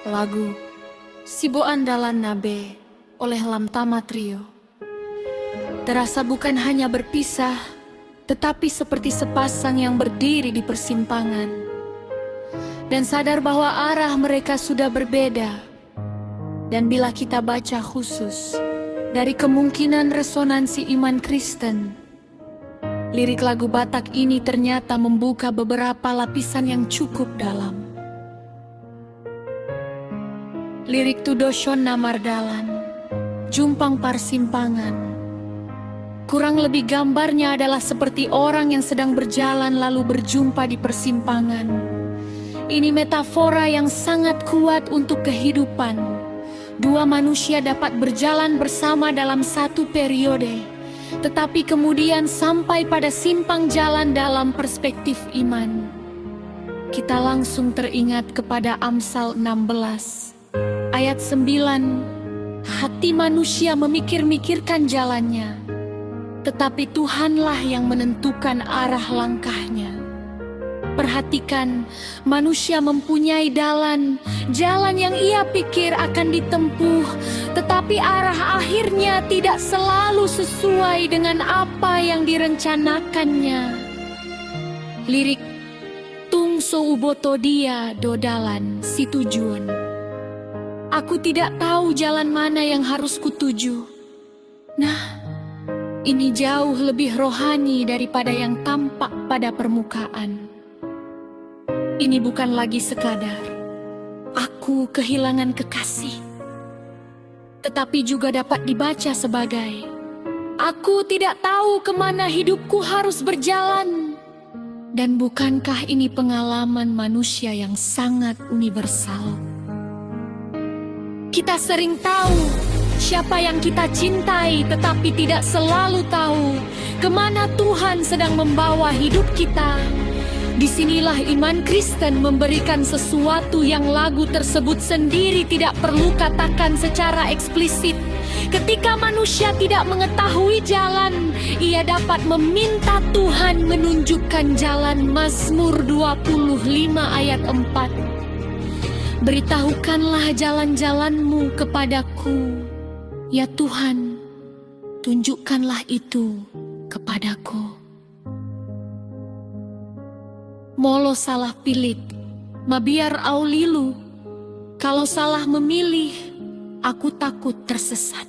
Lagu Sibo Andalan Nabe oleh Lamtama Trio. Terasa bukan hanya berpisah, tetapi seperti sepasang yang berdiri di persimpangan dan sadar bahwa arah mereka sudah berbeda. Dan bila kita baca khusus dari kemungkinan resonansi iman Kristen, lirik lagu Batak ini ternyata membuka beberapa lapisan yang cukup dalam. Lirik Tudoshon Namardalan, Jumpang Parsimpangan. Kurang lebih gambarnya adalah seperti orang yang sedang berjalan lalu berjumpa di persimpangan. Ini metafora yang sangat kuat untuk kehidupan. Dua manusia dapat berjalan bersama dalam satu periode, tetapi kemudian sampai pada simpang jalan dalam perspektif iman. Kita langsung teringat kepada Amsal 16 ayat 9. Hati manusia memikir-mikirkan jalannya, tetapi Tuhanlah yang menentukan arah langkahnya. Perhatikan, manusia mempunyai jalan yang ia pikir akan ditempuh, tetapi arah akhirnya tidak selalu sesuai dengan apa yang direncanakannya. Lirik Tung Souboto Dia Dodalan Situjun. Aku tidak tahu jalan mana yang harus kutuju. Nah, ini jauh lebih rohani daripada yang tampak pada permukaan. Ini bukan lagi sekadar aku kehilangan kekasih, tetapi juga dapat dibaca sebagai aku tidak tahu kemana hidupku harus berjalan. Dan bukankah ini pengalaman manusia yang sangat universal? Kita sering tahu siapa yang kita cintai, tetapi tidak selalu tahu kemana Tuhan sedang membawa hidup kita. Disinilah iman Kristen memberikan sesuatu yang lagu tersebut sendiri tidak perlu katakan secara eksplisit. Ketika manusia tidak mengetahui jalan, ia dapat meminta Tuhan menunjukkan jalan. Mazmur 25 ayat 4. Beritahukanlah jalan-jalanmu kepadaku, ya Tuhan, tunjukkanlah itu kepadaku. Molo salah pilih, mabiar aulilu. Kalau salah memilih, aku takut tersesat.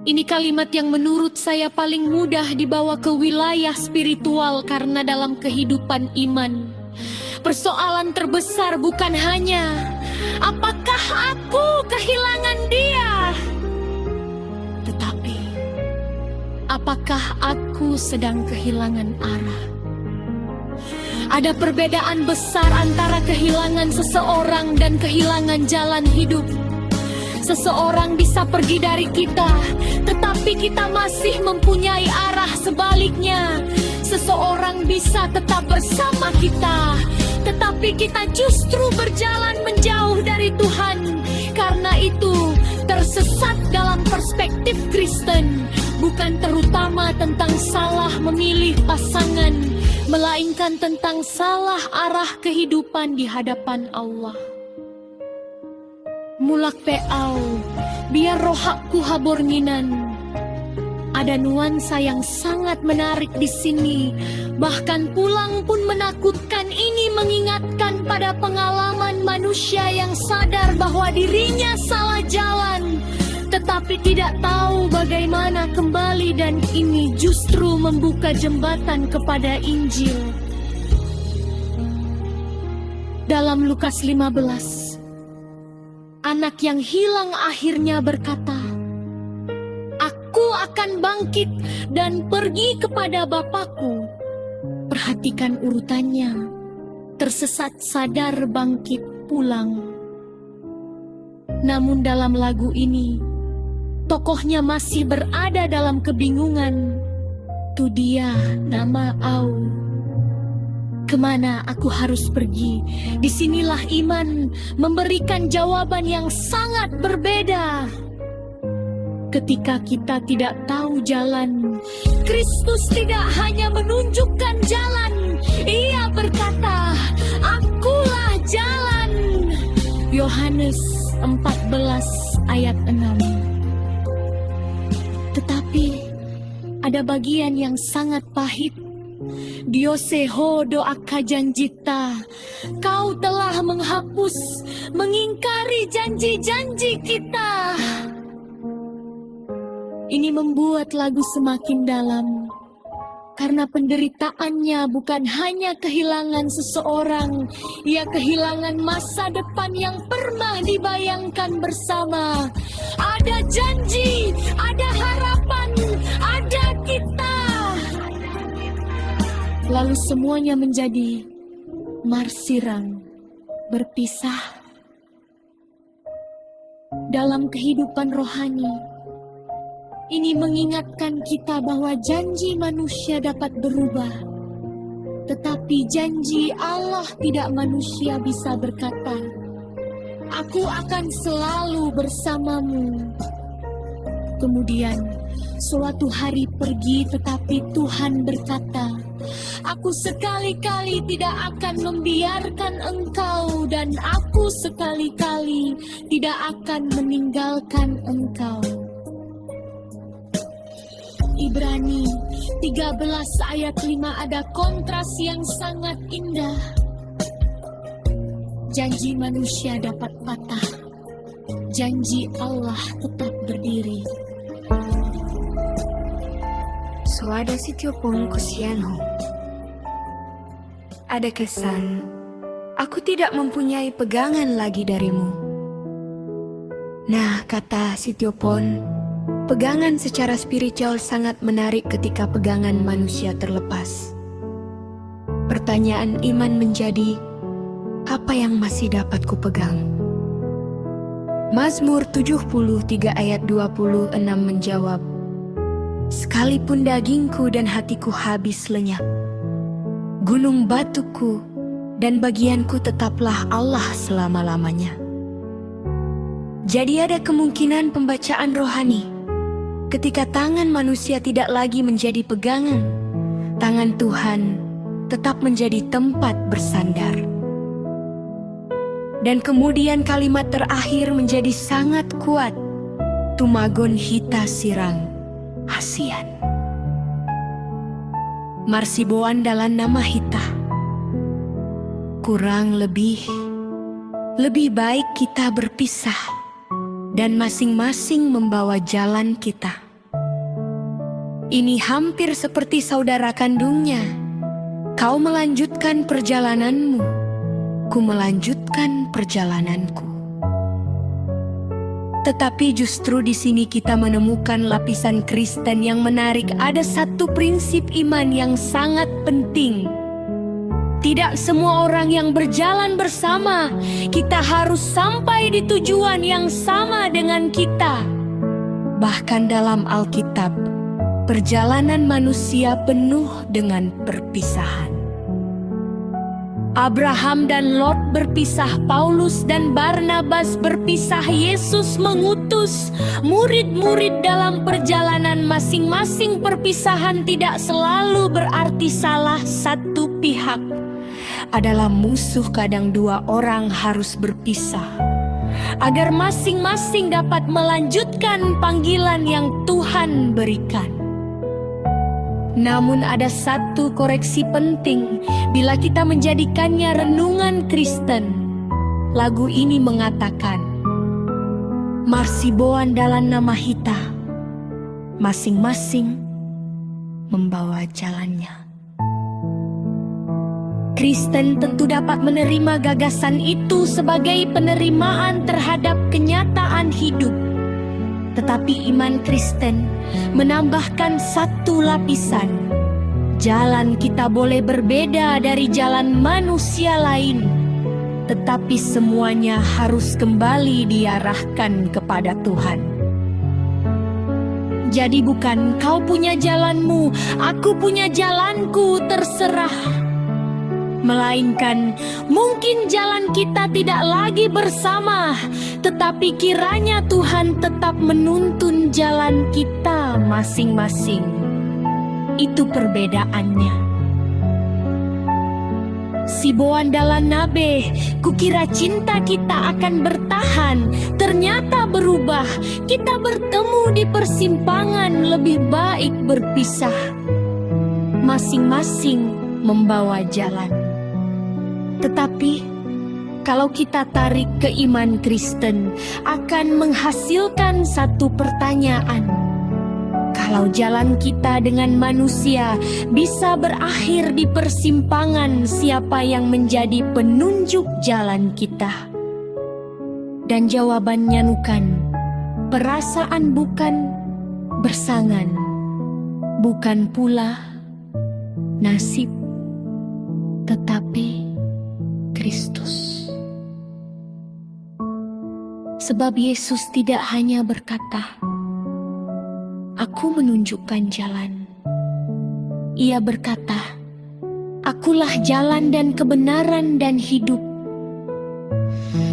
Ini kalimat yang menurut saya paling mudah dibawa ke wilayah spiritual karena dalam kehidupan iman, persoalan terbesar bukan hanya apakah aku kehilangan dia, tetapi apakah aku sedang kehilangan arah. Ada perbedaan besar antara kehilangan seseorang dan kehilangan jalan hidup. Seseorang bisa pergi dari kita, tetapi kita masih mempunyai arah sebaliknya. Seseorang bisa tetap bersama kita, tetapi kita justru berjalan menjauh dari Tuhan. Karena itu, tersesat dalam perspektif Kristen bukan terutama tentang salah memilih pasangan, melainkan tentang salah arah kehidupan di hadapan Allah. Mulak peau, biar rohakku habornginan. Ada nuansa yang sangat menarik di sini. Bahkan pulang pun menakutkan. Ini mengingatkan pada pengalaman manusia yang sadar bahwa dirinya salah jalan, tetapi tidak tahu bagaimana kembali, dan ini justru membuka jembatan kepada Injil. Dalam Lukas 15, anak yang hilang akhirnya berkata, "Aku akan bangkit dan pergi kepada Bapakku." Perhatikan urutannya. Tersesat, sadar, bangkit, pulang. Namun dalam lagu ini, tokohnya masih berada dalam kebingungan. Tu dia nama au. Kemana aku harus pergi? Disinilah iman memberikan jawaban yang sangat berbeda. Ketika kita tidak tahu jalan, Kristus tidak hanya menunjukkan jalan. Ia berkata, "Akulah jalan." Yohanes 14 ayat 6. Tetapi ada bagian yang sangat pahit. Dioseho doaka janjita, kau telah menghapus, mengingkari janji-janji kita. Ini membuat lagu semakin dalam, karena penderitaannya bukan hanya kehilangan seseorang, ia kehilangan masa depan yang pernah dibayangkan bersama. Ada janji, ada harapan, ada kita. Lalu semuanya menjadi marsirang, berpisah. Dalam kehidupan rohani, ini mengingatkan kita bahwa janji manusia dapat berubah, tetapi janji Allah tidak. Manusia bisa berkata, "Aku akan selalu bersamamu." Kemudian suatu hari pergi, tetapi Tuhan berkata, "Aku sekali-kali tidak akan membiarkan engkau, dan aku sekali-kali tidak akan meninggalkan engkau." Ibrani 13 ayat 5 ada kontras yang sangat indah. Janji manusia dapat patah, janji Allah tetap berdiri. Suada sitio pun kusianho. Ada kesan, aku tidak mempunyai pegangan lagi darimu. Nah, kata Sitiopon, pegangan secara spiritual sangat menarik ketika pegangan manusia terlepas. Pertanyaan iman menjadi, apa yang masih dapat kupegang? Mazmur 73 ayat 26 menjawab, sekalipun dagingku dan hatiku habis lenyap, gunung batuku dan bagianku tetaplah Allah selama-lamanya. Jadi ada kemungkinan pembacaan rohani. Ketika tangan manusia tidak lagi menjadi pegangan, tangan Tuhan tetap menjadi tempat bersandar. Dan kemudian kalimat terakhir menjadi sangat kuat. Tumagon hita sirang, hasian. Marsiboan dalam nama hita. Kurang lebih baik kita berpisah dan masing-masing membawa jalan kita. Ini hampir seperti saudara kandungnya. Kau melanjutkan perjalananmu, ku melanjutkan perjalananku. Tetapi justru di sini kita menemukan lapisan Kristen yang menarik. Ada satu prinsip iman yang sangat penting. Tidak semua orang yang berjalan bersama, kita harus sampai di tujuan yang sama dengan kita. Bahkan dalam Alkitab, perjalanan manusia penuh dengan perpisahan. Abraham dan Lot berpisah, Paulus dan Barnabas berpisah, Yesus mengutus murid-murid dalam perjalanan masing-masing. Perpisahan tidak selalu berarti salah satu pihak adalah musuh. Kadang dua orang harus berpisah agar masing-masing dapat melanjutkan panggilan yang Tuhan berikan. Namun ada satu koreksi penting bila kita menjadikannya renungan Kristen. Lagu ini mengatakan, marsiboan dalam nama hita, masing-masing membawa jalannya. Kristen tentu dapat menerima gagasan itu sebagai penerimaan terhadap kenyataan hidup. Tetapi iman Kristen menambahkan satu lapisan. Jalan kita boleh berbeda dari jalan manusia lain, tetapi semuanya harus kembali diarahkan kepada Tuhan. Jadi bukan kau punya jalanmu, aku punya jalanku, terserah. Melainkan mungkin jalan kita tidak lagi bersama, tetapi kiranya Tuhan tetap menuntun jalan kita masing-masing. Itu perbedaannya. Siboan dalam nabe, kukira cinta kita akan bertahan. Ternyata berubah, kita bertemu di persimpangan. Lebih baik berpisah, masing-masing membawa jalan. Tetapi kalau kita tarik ke iman Kristen, akan menghasilkan satu pertanyaan. Kalau jalan kita dengan manusia bisa berakhir di persimpangan, siapa yang menjadi penunjuk jalan kita? Dan jawabannya bukan perasaan, bukan bersangan, bukan pula nasib, tetapi Kristus. Sebab Yesus tidak hanya berkata, "Aku menunjukkan jalan." Ia berkata, "Akulah jalan dan kebenaran dan hidup."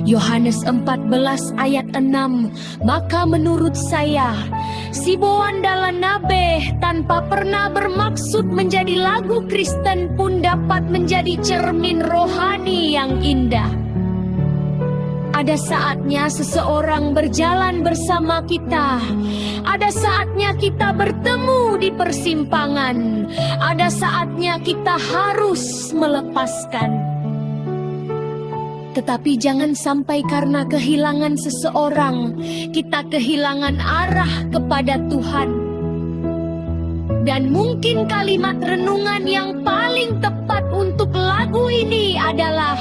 Yohanes 14 ayat 6, maka menurut saya, Siboan dalam nabe tanpa pernah bermaksud menjadi lagu Kristen pun dapat menjadi cermin rohani yang indah. Ada saatnya seseorang berjalan bersama kita. Ada saatnya kita bertemu di persimpangan. Ada saatnya kita harus melepaskan. Tetapi jangan sampai karena kehilangan seseorang, kita kehilangan arah kepada Tuhan. Dan mungkin kalimat renungan yang paling tepat untuk lagu ini adalah,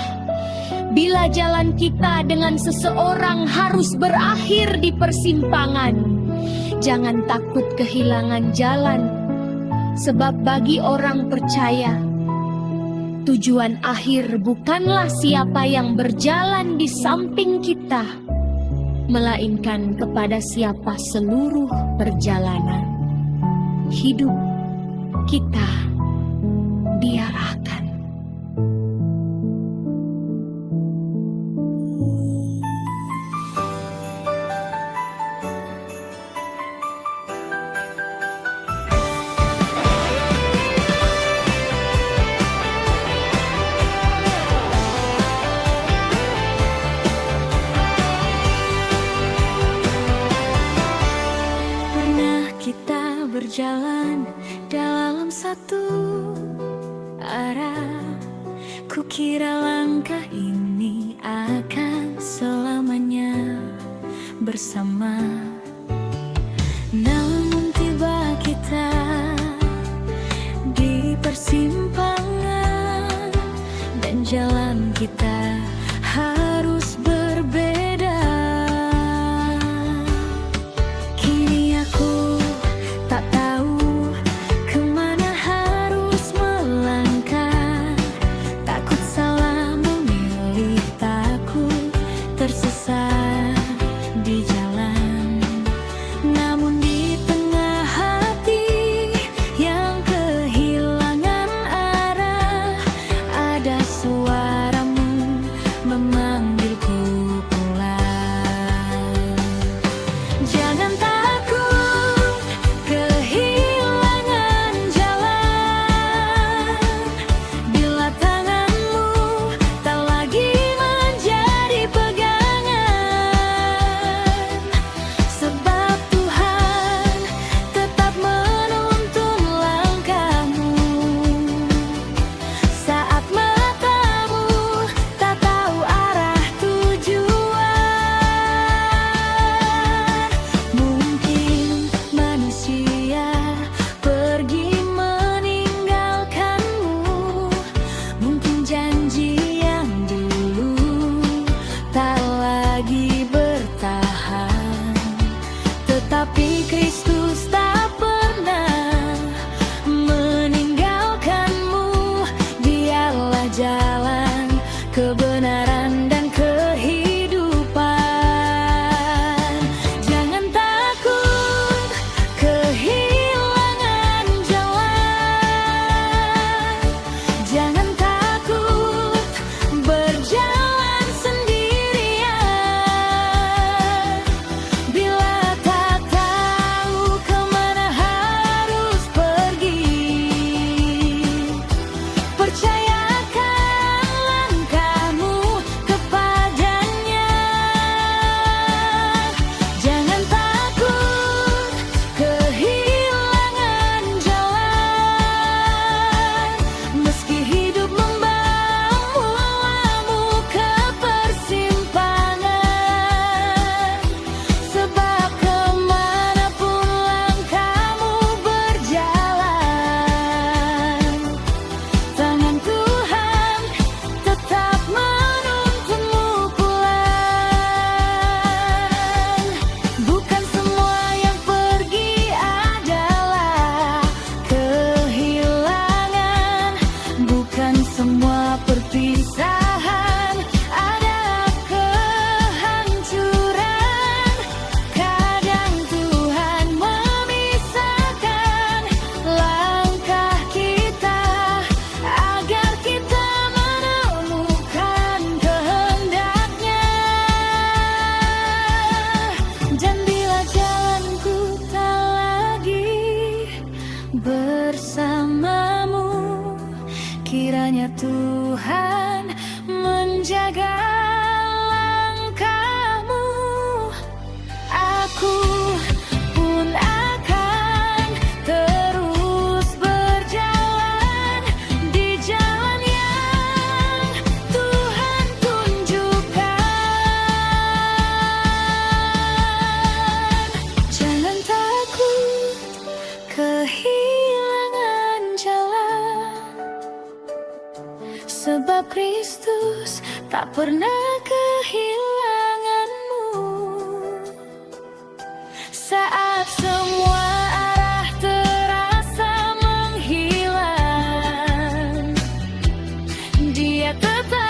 bila jalan kita dengan seseorang harus berakhir di persimpangan, jangan takut kehilangan jalan. Sebab bagi orang percaya, tujuan akhir bukanlah siapa yang berjalan di samping kita, melainkan kepada siapa seluruh perjalanan hidup kita diarahkan. Berjalan dalam satu arah, kukira langkah ini akan selamanya bersama. Namun tiba kita di persimpangan, dan jalan kita harus berbeda. Kini aku tak tahu kemana harus melangkah. Takut salah memilih, takut tersesat di jalan. Namun di tengah hati yang kehilangan arah, ada suaramu semua perpisahan ada kehancuran. Kadang Tuhan memisahkan langkah kita agar kita menemukan kehendaknya. Dan bila jalanku tak lagi bersamamu, kiranya Tuhan menjaga langkahmu. Aku pun akan terus berjalan di jalan yang Tuhan tunjukkan. Jangan takut kehilangan jalan, sebab Kristus tak pernah kehilanganmu. Saat semua arah terasa menghilang, Dia tetap